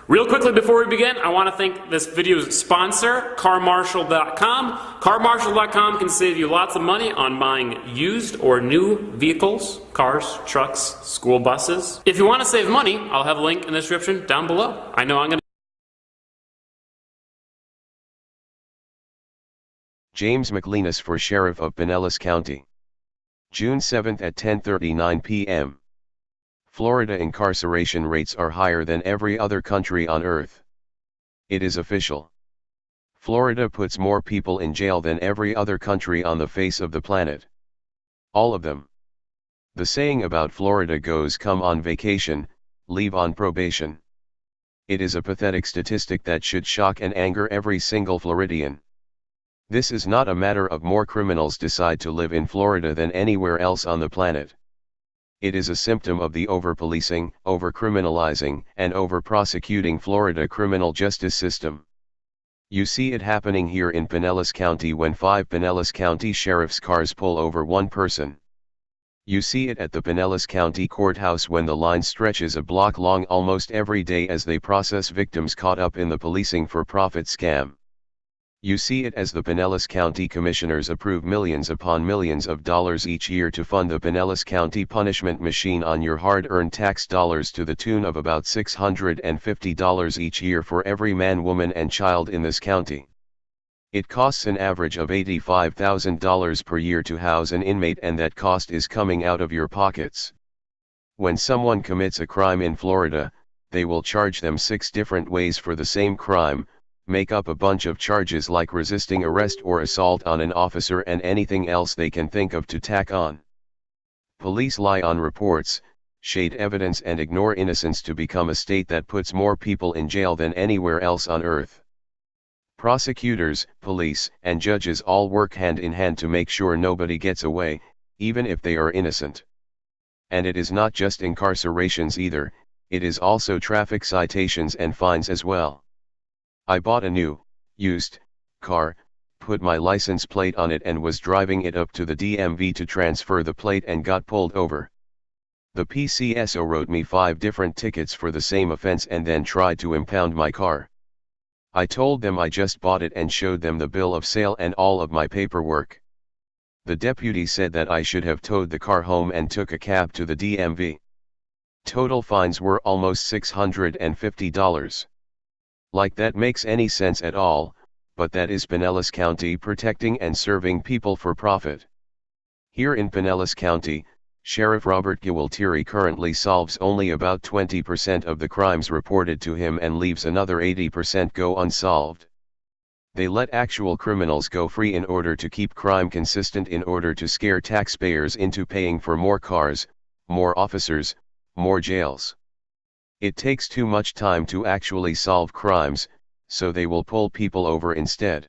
Real quickly before we begin, I want to thank this video's sponsor, CarMarshal.com. CarMarshal.com can save you lots of money on buying used or new vehicles, cars, trucks, school buses. If you want to save money, I'll have a link in the description down below. I know I'm going to... James McLenis for Sheriff of Pinellas County. June 7 at 10:39 p.m. Florida incarceration rates are higher than every other country on earth. It is official. Florida puts more people in jail than every other country on the face of the planet. All of them. The saying about Florida goes, come on vacation, leave on probation. It is a pathetic statistic that should shock and anger every single Floridian. This is not a matter of more criminals decide to live in Florida than anywhere else on the planet. It is a symptom of the over-policing, over-criminalizing, and over-prosecuting Florida criminal justice system. You see it happening here in Pinellas County when 5 Pinellas County sheriff's cars pull over one person. You see it at the Pinellas County Courthouse when the line stretches a block long almost every day as they process victims caught up in the policing for profit scam. You see it as the Pinellas County Commissioners approve millions upon millions of dollars each year to fund the Pinellas County punishment machine on your hard-earned tax dollars to the tune of about $650 each year for every man, woman and child in this county. It costs an average of $85,000 per year to house an inmate, and that cost is coming out of your pockets. When someone commits a crime in Florida, they will charge them 6 different ways for the same crime, make up a bunch of charges like resisting arrest or assault on an officer and anything else they can think of to tack on. Police lie on reports, shade evidence and ignore innocence to become a state that puts more people in jail than anywhere else on earth. Prosecutors, police, and judges all work hand in hand to make sure nobody gets away, even if they are innocent. And it is not just incarcerations either, it is also traffic citations and fines as well. I bought a new, used, car, put my license plate on it and was driving it up to the DMV to transfer the plate and got pulled over. The PCSO wrote me 5 different tickets for the same offense and then tried to impound my car. I told them I just bought it and showed them the bill of sale and all of my paperwork. The deputy said that I should have towed the car home and took a cab to the DMV. Total fines were almost $650. Like that makes any sense at all, but that is Pinellas County protecting and serving people for profit. Here in Pinellas County, Sheriff Robert Gualtieri currently solves only about 20% of the crimes reported to him and leaves another 80% go unsolved. They let actual criminals go free in order to keep crime consistent, in order to scare taxpayers into paying for more cars, more officers, more jails. It takes too much time to actually solve crimes, so they will pull people over instead.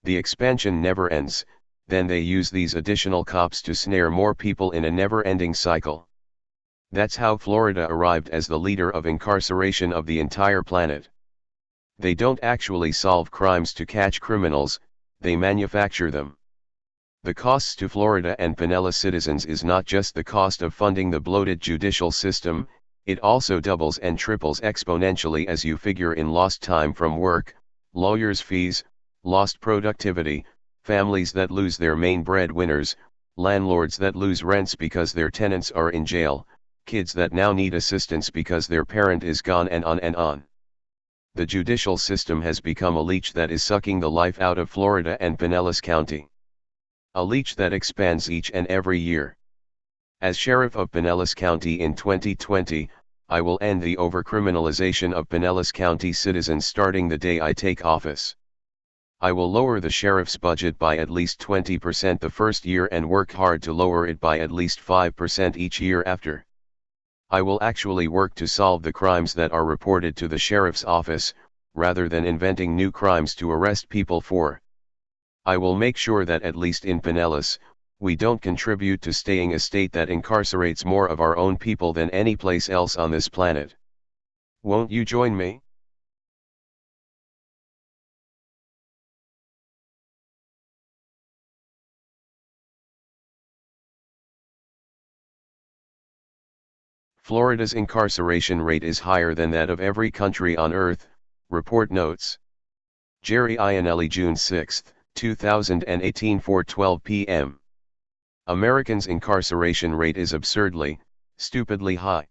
The expansion never ends, then they use these additional cops to snare more people in a never-ending cycle. That's how Florida arrived as the leader of incarceration of the entire planet. They don't actually solve crimes to catch criminals, they manufacture them. The costs to Florida and Pinellas citizens is not just the cost of funding the bloated judicial system, it also doubles and triples exponentially as you figure in lost time from work, lawyers' fees, lost productivity, families that lose their main breadwinners, landlords that lose rents because their tenants are in jail, kids that now need assistance because their parent is gone, and on and on. The judicial system has become a leech that is sucking the life out of Florida and Pinellas County. A leech that expands each and every year. As Sheriff of Pinellas County in 2020, I will end the overcriminalization of Pinellas County citizens starting the day I take office. I will lower the sheriff's budget by at least 20% the first year and work hard to lower it by at least 5% each year after. I will actually work to solve the crimes that are reported to the sheriff's office, rather than inventing new crimes to arrest people for. I will make sure that at least in Pinellas, we don't contribute to staying a state that incarcerates more of our own people than any place else on this planet. Won't you join me? Florida's incarceration rate is higher than that of every country on Earth, report notes. Jerry Ionelli, June 6, 2018, 4:12 p.m. Americans' incarceration rate is absurdly, stupidly high.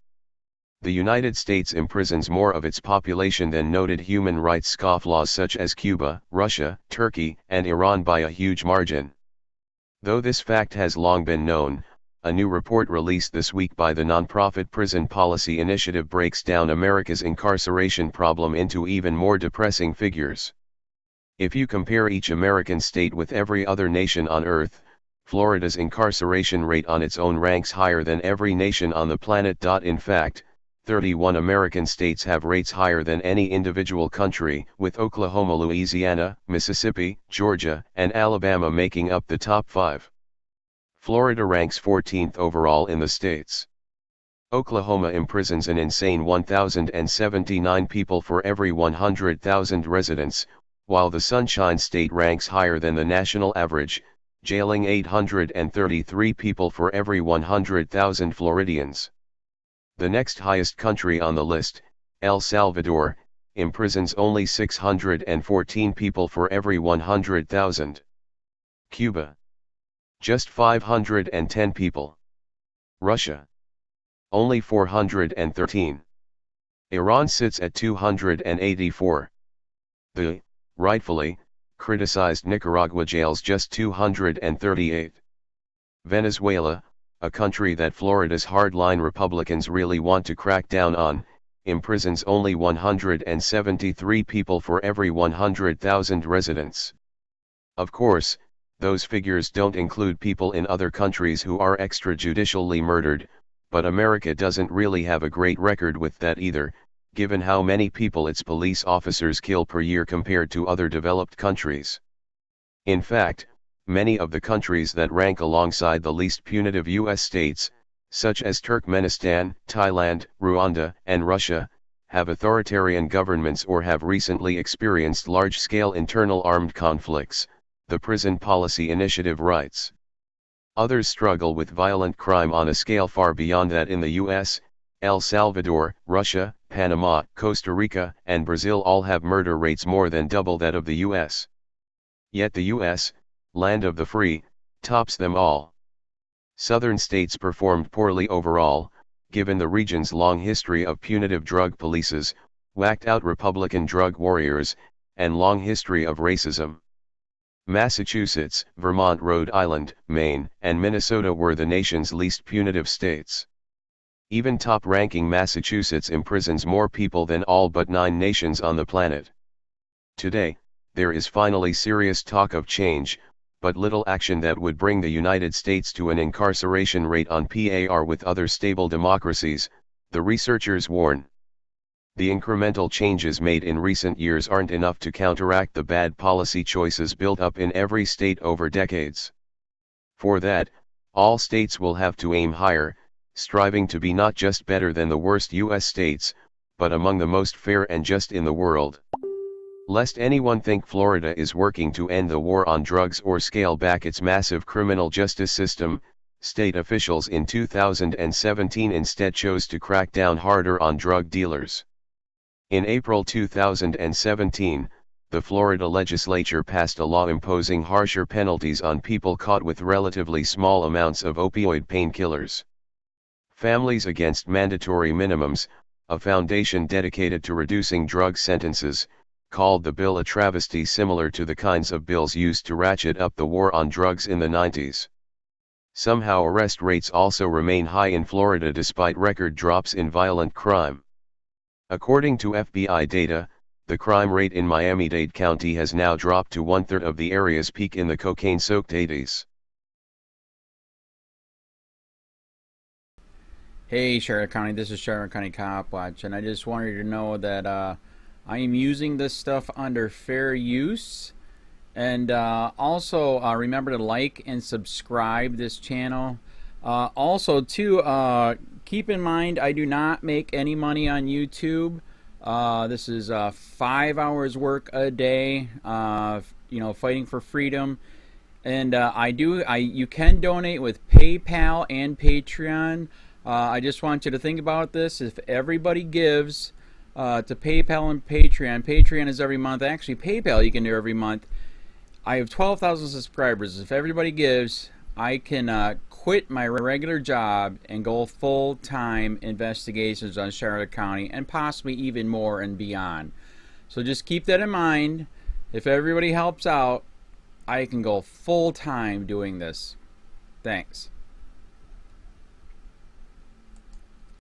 The United States imprisons more of its population than noted human rights scofflaws such as Cuba, Russia, Turkey, and Iran by a huge margin. Though this fact has long been known, a new report released this week by the nonprofit Prison Policy Initiative breaks down America's incarceration problem into even more depressing figures. If you compare each American state with every other nation on Earth, Florida's incarceration rate on its own ranks higher than every nation on the planet. In fact, 31 American states have rates higher than any individual country, with Oklahoma, Louisiana, Mississippi, Georgia, and Alabama making up the top 5. Florida ranks 14th overall in the states. Oklahoma imprisons an insane 1,079 people for every 100,000 residents, while the Sunshine State ranks higher than the national average, jailing 833 people for every 100,000 Floridians. The next highest country on the list, El Salvador, imprisons only 614 people for every 100,000. Cuba, just 510 people. Russia, only 413. Iran sits at 284. The, rightfully, criticized Nicaragua jails just 238. Venezuela, a country that Florida's hardline Republicans really want to crack down on, imprisons only 173 people for every 100,000 residents. Of course, those figures don't include people in other countries who are extrajudicially murdered, but America doesn't really have a great record with that either, given how many people its police officers kill per year compared to other developed countries. In fact, many of the countries that rank alongside the least punitive U.S. states, such as Turkmenistan, Thailand, Rwanda, and Russia, have authoritarian governments or have recently experienced large-scale internal armed conflicts, the Prison Policy Initiative writes. Others struggle with violent crime on a scale far beyond that. In the U.S., El Salvador, Russia, Panama, Costa Rica, and Brazil all have murder rates more than double that of the U.S. Yet the U.S., land of the free, tops them all. Southern states performed poorly overall, given the region's long history of punitive drug polices, whacked-out Republican drug warriors, and long history of racism. Massachusetts, Vermont, Rhode Island, Maine, and Minnesota were the nation's least punitive states. Even top-ranking Massachusetts imprisons more people than all but 9 nations on the planet. Today, there is finally serious talk of change, but little action that would bring the United States to an incarceration rate on par with other stable democracies, the researchers warn. The incremental changes made in recent years aren't enough to counteract the bad policy choices built up in every state over decades. For that, all states will have to aim higher, striving to be not just better than the worst U.S. states, but among the most fair and just in the world. Lest anyone think Florida is working to end the war on drugs or scale back its massive criminal justice system, state officials in 2017 instead chose to crack down harder on drug dealers. In April 2017, the Florida legislature passed a law imposing harsher penalties on people caught with relatively small amounts of opioid painkillers. Families Against Mandatory Minimums, a foundation dedicated to reducing drug sentences, called the bill a travesty similar to the kinds of bills used to ratchet up the war on drugs in the 90s. Somehow arrest rates also remain high in Florida despite record drops in violent crime. According to FBI data, the crime rate in Miami-Dade County has now dropped to 1/3 of the area's peak in the cocaine-soaked 80s. Hey Charlotte County, this is Charlotte County Copwatch, and I just wanted you to know that I am using this stuff under fair use. And also remember to like and subscribe this channel. Also too, keep in mind I do not make any money on YouTube. This is 5 hours work a day, you know, fighting for freedom. And you can donate with PayPal and Patreon. I just want you to think about this. If everybody gives to PayPal and Patreon, Patreon is every month. Actually, PayPal you can do every month. I have 12,000 subscribers. If everybody gives, I can quit my regular job and go full-time investigations on Charlotte County and possibly even more and beyond. So just keep that in mind. If everybody helps out, I can go full-time doing this. Thanks.